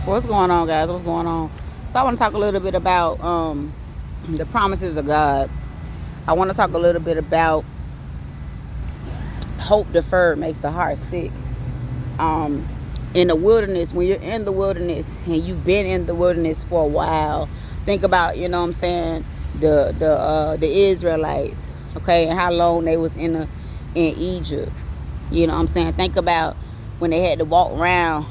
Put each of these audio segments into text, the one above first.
What's going on, guys? What's going on? So I want to talk a little bit about the promises of God. I want to talk a little bit about hope deferred makes the heart sick. In the wilderness, when you're in the wilderness and you've been in the wilderness for a while, think about, you know what I'm saying, the Israelites, okay, and how long they was in Egypt. You know what I'm saying? Think about when they had to walk around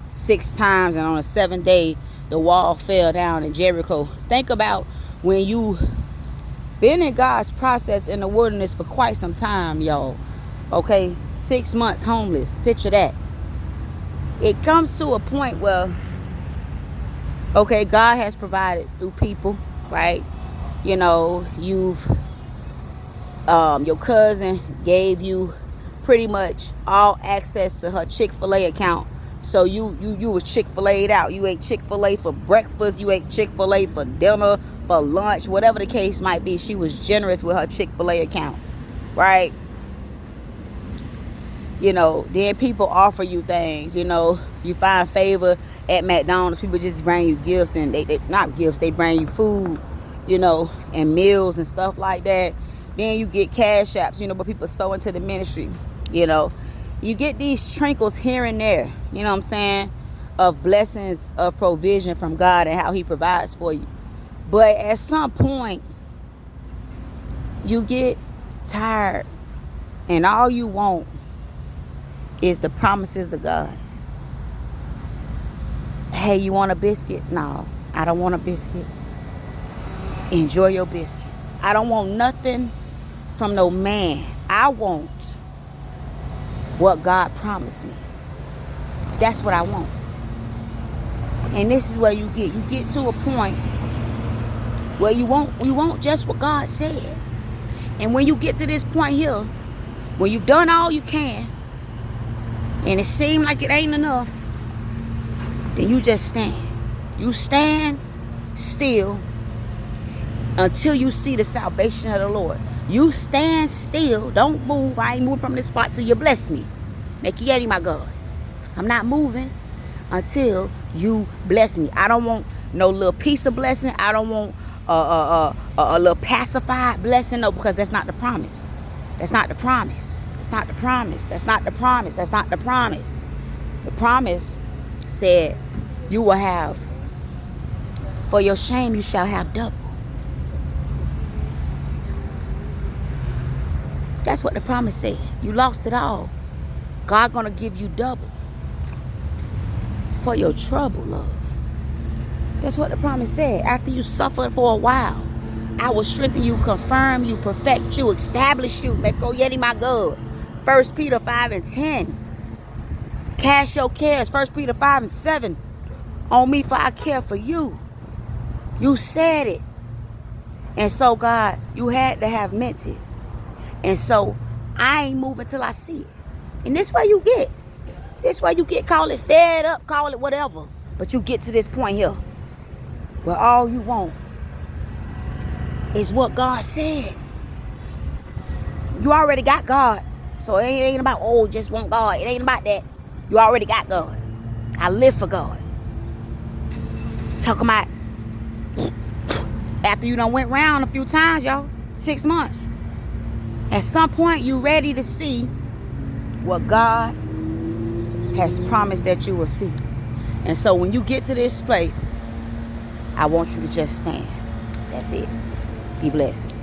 6 times, and on the seventh day the wall fell down in Jericho. Think about when you been in God's process in the wilderness for quite some time, y'all. Okay, 6 months homeless. Picture that. It comes to a point where, okay, God has provided through people, right? You know, your cousin gave you pretty much all access to her Chick-fil-A account. So you was Chick-fil-A'd out. You ate Chick-fil-A for breakfast. You ate Chick-fil-A for dinner, for lunch, whatever the case might be. She was generous with her Chick-fil-A account, right? You know, then people offer you things. You know, you find favor at McDonald's. People just bring you gifts, and they not gifts. They bring you food, you know, and meals and stuff like that. Then you get cash apps, you know, but people sow into the ministry, you know. You get these trinkles here and there, you know what I'm saying, of blessings of provision from God and how he provides for you. But at some point, you get tired, and all you want is the promises of God. Hey, you want a biscuit? No, I don't want a biscuit. Enjoy your biscuits. I don't want nothing from no man. I want what God promised me. That's what I want. And this is where you get to a point where you want just what God said. And when you get to this point here, when you've done all you can, and it seems like it ain't enough, then you just stand. You stand still until you see the salvation of the Lord. You stand still. Don't move. I ain't moving from this spot till you bless me. Make you yeti, my God. I'm not moving until you bless me. I don't want no little piece of blessing. I don't want a little pacified blessing. No, because that's not the promise. That's not the promise. That's not the promise. That's not the promise. That's not the promise. The promise said you will have, for your shame you shall have double. That's what the promise said. You lost it all. God gonna give you double for your trouble, love. That's what the promise said. After you suffer for a while, I will strengthen you, confirm you, perfect you, establish you. Make go yeti my God. 1 Peter 5:10. Cast your cares. 1 Peter 5:7. On me, for I care for you. You said it. And so, God, you had to have meant it. And so I ain't moving till I see it. And this way you get. This way you get, call it fed up, call it whatever. But you get to this point here where all you want is what God said. You already got God. So it ain't about, oh, just want God. It ain't about that. You already got God. I live for God. Talking about after you done went round a few times, y'all. 6 months. At some point, you ready to see what God has promised that you will see. And so when you get to this place, I want you to just stand. That's it. Be blessed.